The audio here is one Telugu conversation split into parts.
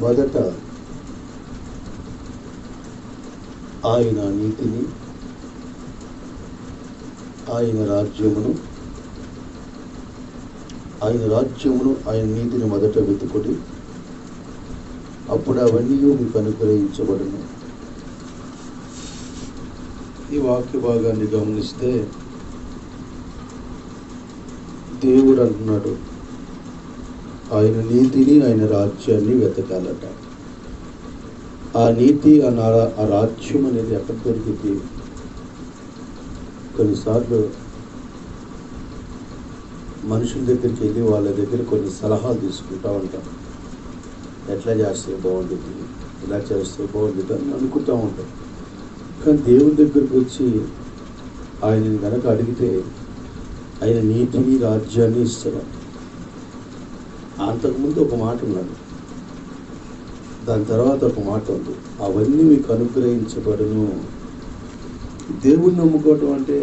మొదట ఆయన నీతిని, ఆయన రాజ్యమును, ఆయన నీతిని మొదట వెతుకుడి, అప్పుడు అవన్నీ మీకు అనుగ్రహించబడును. ఈ వాక్య భాగాన్ని గమనిస్తే దేవుడు అంటున్నాడు ఆయన నీతిని, ఆయన రాజ్యాన్ని వెతకాలట. ఆ నీతి, ఆ రాజ్యం అనేది ఎక్కడ దొరికింది? కొన్నిసార్లు మనుషుల దగ్గరికి వెళ్ళి వాళ్ళ దగ్గర కొన్ని సలహాలు తీసుకుంటూ ఉంటాం. ఎట్లా చేస్తే బాగుంటుంది, ఇలా చేస్తే బాగుంటుంది అని అనుకుంటూ ఉంటాం. కానీ దేవుని దగ్గరికి వచ్చి ఆయనని కనుక అడిగితే ఆయన నీతిని, రాజ్యాన్ని ఇస్తారు. అంతకుముందు ఒక మాట ఉన్నాడు, దాని తర్వాత ఒక మాట ఉంది, అవన్నీ మీకు అనుగ్రహించబడును. దేవుణ్ణి నమ్ముకోవటం అంటే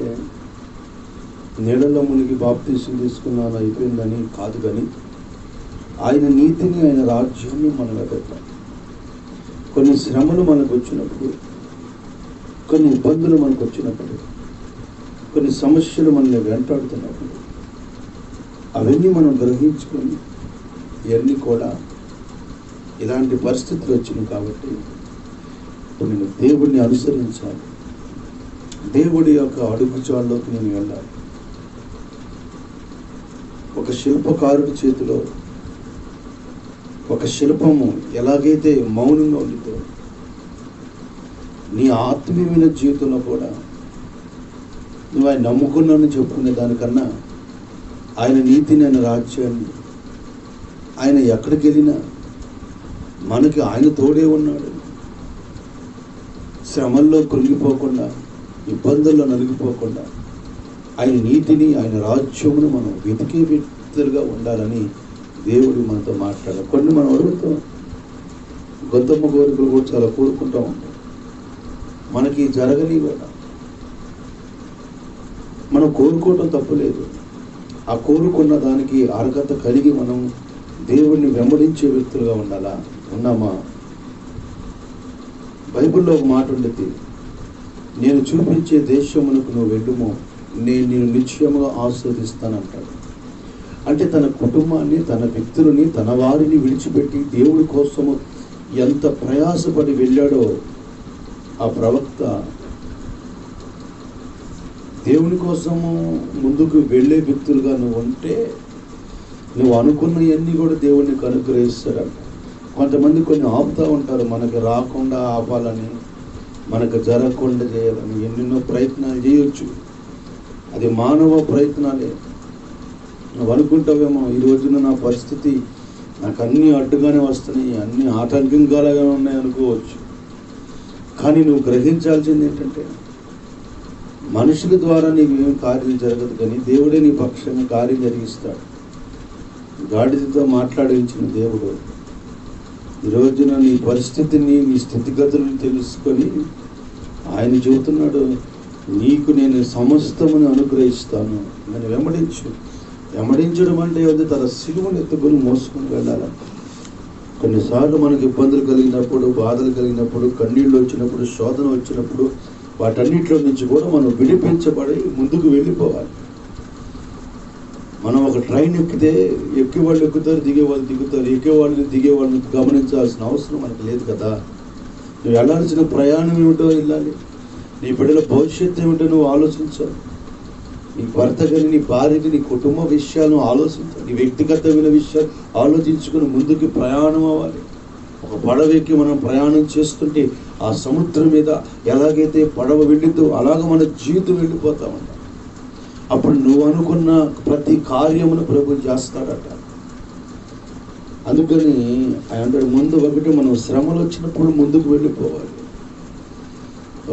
నీళ్ళలో మునిగి బాప్తీసం తీసుకున్నాను అయిపోయిందని కాదు, కానీ ఆయన నీతిని, ఆయన రాజ్యాన్ని మనం వెతకాలి. కొన్ని శ్రమలు మనకు వచ్చినప్పుడు, కొన్ని ఇబ్బందులు మనకు వచ్చినప్పుడు, కొన్ని సమస్యలు మనల్ని వెంటాడుతున్నప్పుడు అవన్నీ మనం గ్రహించుకొని ఇవన్నీ కూడా ఇలాంటి పరిస్థితులు వచ్చినాయి కాబట్టి ఇప్పుడు నేను దేవుడిని అనుసరించాలి, దేవుడి యొక్క అడుగుజాడలోకి నేను వెళ్ళాలి. ఒక శిల్పకారుడి చేతిలో ఒక శిల్పము ఎలాగైతే మౌనంగా ఉండితో, నీ ఆత్మీయమైన జీవితంలో కూడా నువ్వు ఆయన నమ్ముకున్నాను చెప్పుకునే దానికన్నా ఆయన నీతిని, ఆయన రాజ్యాన్ని, ఆయన ఎక్కడికి వెళ్ళినా మనకి ఆయన తోడే ఉన్నాడు. శ్రమల్లో కృంగిపోకుండా, ఇబ్బందుల్లో నలిగిపోకుండా ఆయన నీతిని, ఆయన రాజ్యమును మనం వెతికే వ్యక్తులుగా ఉండాలని దేవుడు మనతో మాట్లాడాలి. కొన్ని మనం అడుగుతాం, గొంతమ్మ కోరికలు కూడా చాలా కోరుకుంటూ ఉంటాం. మనకి జరగని కూడా మనం కోరుకోవటం తప్పులేదు. ఆ కోరుకున్న దానికి అర్హత కలిగి మనం దేవుడిని వెంబడించే వ్యక్తులుగా ఉండాలా? ఉన్నామా? బైబిల్లో ఒక మాట ఉండేది, నేను చూపించే దేశమునకు నువ్వు వెళ్ళుమో, నేను నిన్ను నిశ్చయముగా ఆస్వాదిస్తానంటాడు. అంటే తన కుటుంబాన్ని, తన వ్యక్తులని, తన వారిని విడిచిపెట్టి దేవుడి కోసము ఎంత ప్రయాసపడి వెళ్ళాడో ఆ ప్రవక్త. దేవుని కోసము ముందుకు వెళ్ళే వ్యక్తులుగా నువ్వు ఉంటే నువ్వు అనుకున్నవన్నీ కూడా దేవుడికి అనుగ్రహిస్తాడంట. కొంతమంది కొన్ని ఆపుతూ ఉంటారు, మనకు రాకుండా ఆపాలని, మనకు జరగకుండా చేయాలని ఎన్నెన్నో ప్రయత్నాలు చేయొచ్చు. అది మానవ ప్రయత్నాలే. నువ్వు అనుకుంటావేమో ఈ రోజున నా పరిస్థితి నాకు అన్నీ అడ్డుగానే వస్తున్నాయి, అన్నీ ఆటంకంగానే ఉన్నాయి అనుకోవచ్చు. కానీ నువ్వు గ్రహించాల్సింది ఏంటంటే మనుషుల ద్వారా నీకు ఏం కార్యం జరగదు, కానీ దేవుడే నీ పక్షంగా కార్యం జరిగిస్తాడు. గాడిదతో మాట్లాడించిన దేవుడు ఈ రోజున నీ పరిస్థితిని, నీ స్థితిగతులను తెలుసుకొని ఆయన చెబుతున్నాడు, నీకు నేను సమస్తమును అనుగ్రహిస్తాను, నన్ను వెంబడించు. వెంబడించడం అంటే ఏదో తన సిలువను ఎత్తుకొని మోసుకొని వెళ్ళాలి. కొన్నిసార్లు మనకు ఇబ్బందులు కలిగినప్పుడు, బాధలు కలిగినప్పుడు, కన్నీళ్ళు వచ్చినప్పుడు, శోధన వచ్చినప్పుడు వాటన్నిటిలో నుంచి కూడా మనం విడిపించబడి ముందుకు వెళ్ళిపోవాలి. మనం ఒక ట్రైన్ ఎక్కితే ఎక్కేవాళ్ళు ఎక్కుతారు, దిగేవాళ్ళు దిగుతారు. ఎక్కేవాళ్ళని, దిగేవాళ్ళని గమనించాల్సిన అవసరం మనకు లేదు కదా. నువ్వు వెళ్ళాల్సిన ప్రయాణం ఏమిటో వెళ్ళాలి. నీ బిడ్డల భవిష్యత్తు ఏమిటో నువ్వు ఆలోచించాలి. నీ భర్త కానీ, నీ భార్యకి, నీ కుటుంబ విషయాలను ఆలోచించాలి. నీ వ్యక్తిగతమైన విషయాలు ఆలోచించుకుని ముందుకు ప్రయాణం అవ్వాలి. ఒక పడవెక్కి మనం ప్రయాణం చేస్తుంటే ఆ సముద్రం మీద ఎలాగైతే పడవ వెళ్ళితో అలాగ మన జీవితం వెళ్ళిపోతామంట. అప్పుడు నువ్వు అనుకున్న ప్రతి కార్యమును ప్రభు చేస్తాడట. అందుకని ఆయన ముందు ఒకటి మనం శ్రమలు వచ్చినప్పుడు ముందుకు వెళ్ళిపోవాలి.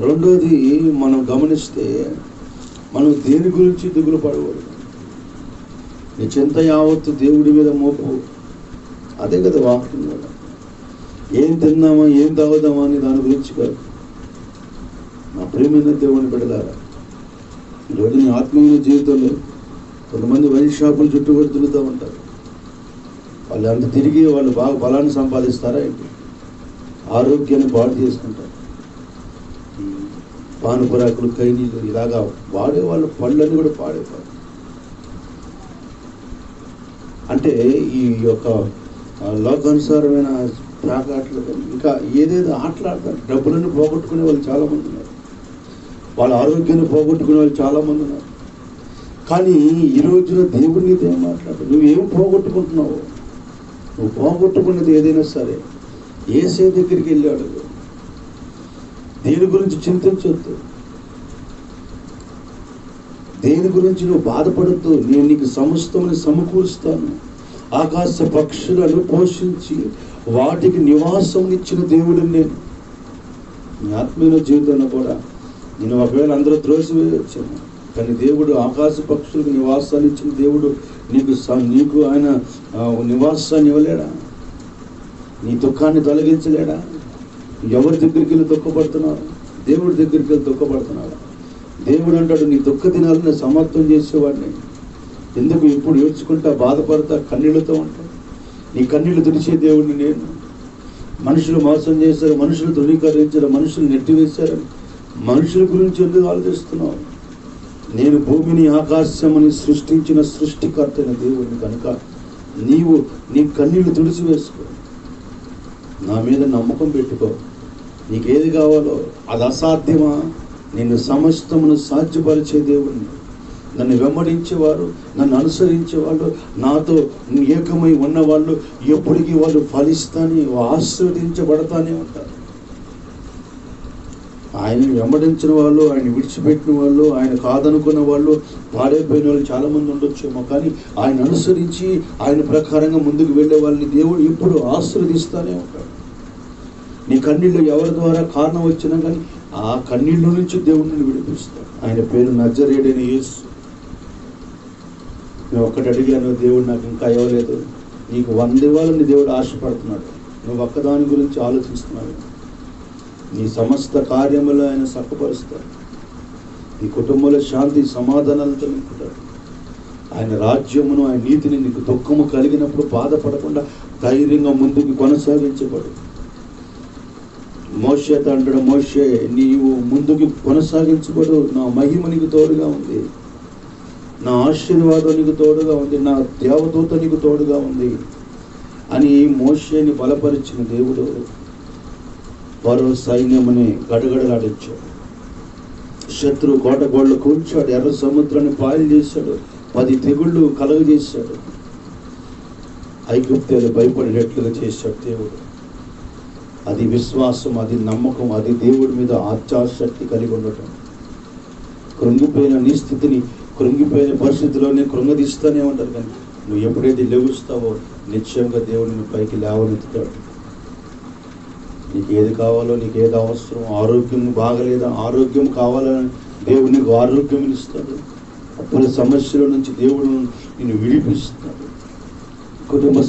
రెండోది మనం గమనిస్తే మనం దేని గురించి దిగులు పడకూడదు. నీ చింత యావత్తు దేవుడి మీద మోపు. అదే కదా వాక్యం కూడా. ఏం తిందామా, ఏం తాగుదామా అని దాని గురించి కాదు. నా ప్రియమైన దేవుని బిడ్డలారా, ఈరోజు నీ ఆత్మీయ జీవితంలో కొంతమంది వైన్ షాపులు చుట్టూ కూడా తిరుగుతూ ఉంటారు. వాళ్ళు అంత తిరిగి వాళ్ళు బాగా బలాన్ని సంపాదిస్తారా ఏంటి? ఆరోగ్యాన్ని పాడు చేసుకుంటారు. పానుపురాకులు, కైనీళ్ళు ఇలాగా వాడే వాళ్ళు పళ్ళని కూడా పాడేవారు. అంటే ఈ యొక్క లోకానుసారమైన త్రాగాట్లు, ఇంకా ఏదేదో ఆటలాడతారు. డబ్బులను పోగొట్టుకునే వాళ్ళు చాలామంది ఉన్నారు, వాళ్ళ ఆరోగ్యాన్ని పోగొట్టుకునే వాళ్ళు చాలామంది ఉన్నారు. కానీ ఈ రోజున దేవుడు నీతో ఏం మాట్లాడు? నువ్వేం పోగొట్టుకుంటున్నావు? నువ్వు పోగొట్టుకున్నది ఏదైనా సరే యేసయ్య దగ్గరికి వెళ్ళాడు. దేని గురించి చింతించొద్దు, దేని గురించి నువ్వు బాధపడద్దు. నేను నీకు సమస్తముని సమకూరుస్తాను. ఆకాశ పక్షులను పోషించి వాటికి నివాసం ఇచ్చిన దేవుడు నేను. నీ ఆత్మీయ జీవితంలో కూడా నేను ఒకవేళ అందరూ త్రోసివేయొచ్చాను, కానీ దేవుడు ఆకాశ పక్షులకు నివాసాన్ని ఇచ్చిన దేవుడు నీకు ఆయన నివాసాన్ని ఇవ్వలేడా? నీ దుఃఖాన్ని తొలగించలేడా? ఎవరి దగ్గరికి వెళ్ళి దుఃఖపడుతున్నావు? దేవుడి దగ్గరికి వెళ్ళి దుఃఖపడుతున్నావు. దేవుడు అంటాడు, నీ దుఃఖ దినాలను సమర్థం చేసేవాడిని. ఎందుకు ఇప్పుడు ఏడ్చుకుంటా బాధపడతా కన్నీళ్లతో ఉంటావు? నీ కన్నీళ్లు తుడిచే దేవుడిని నేను. మనుషులు మోసం చేశారు, మనుషులు ధృవీకరించారు, మనుషులు నెట్టివేశారు. మనుషుల గురించి ఎందుకు ఆలోచిస్తున్నావు? నేను భూమిని ఆకాశముని సృష్టించిన సృష్టికర్త అయిన దేవుడిని కనుక నీవు నీ కన్నీళ్లు తుడిచి వేసుకో. నా మీద నమ్మకం పెట్టుకో. నీకేది కావాలో అది అసాధ్యమా? నిన్ను సమస్తమును సాధ్యపరిచే దేవుడిని. నన్ను వెంబడించేవారు, నన్ను అనుసరించేవాళ్ళు, నాతో ఏకమై ఉన్నవాళ్ళు ఎప్పటికీ వాళ్ళు ఫలిస్తానే, ఆశీర్వదించబడతానే ఉంటారు. ఆయన్ని వెంబడించిన వాళ్ళు, ఆయన విడిచిపెట్టిన వాళ్ళు, ఆయన కాదనుకున్న వాళ్ళు, పాడైపోయిన వాళ్ళు చాలామంది ఉండొచ్చేమో, కానీ ఆయన అనుసరించి ఆయన ప్రకారంగా ముందుకు వెళ్ళే వాళ్ళని దేవుడు ఎప్పుడు ఆశీర్వదిస్తూనే ఉంటాడు. నీ కన్నీళ్ళు ఎవరి ద్వారా కారణం వచ్చినా కానీ ఆ కన్నీళ్ళ నుంచి దేవుడిని విడిపిస్తాడు. ఆయన పేరు నజరేయుడైన యేసు. నేను ఒక్కటి అడిగాను, దేవుడు నాకు ఇంకా ఇవ్వలేదు. నీకు 100 ఇవ్వాలని దేవుడు ఆశపడుతున్నాడు. నువ్వు ఒక్కదాని గురించి ఆలోచిస్తున్నావు. నీ సమస్త కార్యములు ఆయన చక్కపరుస్తాడు. నీ కుటుంబంలో శాంతి సమాధానాలతో నింపుతాడు. ఆయన రాజ్యమును, ఆయన నీతిని నీకు దుఃఖము కలిగినప్పుడు బాధపడకుండా ధైర్యంగా ముందుకు కొనసాగించబడు. మోషేతో అంటాడు, మోషే నీవు ముందుకు కొనసాగించబడు, నా మహిమ నీకు తోడుగా ఉంది, నా ఆశీర్వాదం నీకు తోడుగా ఉంది, నా దేవదూత నీకు తోడుగా ఉంది అని మోషేని బలపరిచిన దేవుడు ఫరో సైన్యముని గడగడలాడించాడు. శత్రు కోటగోళ్ళు కూర్చాడు, ఎర్ర సముద్రాన్ని పాయలు చేశాడు, 10 తెగుళ్ళు కలుగజేశాడు. ఐగుప్తీయులు భయపడేటట్లుగా చేశాడు దేవుడు. అది విశ్వాసం, అది నమ్మకం, అది దేవుడి మీద ఆచారశక్తి కలిగి ఉండటం. కృంగిపోయిన నీ స్థితిని, కృంగిపోయిన పరిస్థితిలోనే కృంగదీస్తూనే ఉంటారు. కానీ నువ్వు ఎప్పుడైతే లెగుస్తావో నిశ్చయంగా దేవుడిని పైకి లేవనెత్తుతాడు. నీకు ఏది కావాలో, నీకు ఏది అవసరం, ఆరోగ్యం బాగలేదా, ఆరోగ్యం కావాలని దేవుడు నీకు ఆరోగ్యం ఇస్తాడు. అప్పుల సమస్యల నుంచి దేవుడు నిన్ను విడిపిస్తాడు. కుటుంబ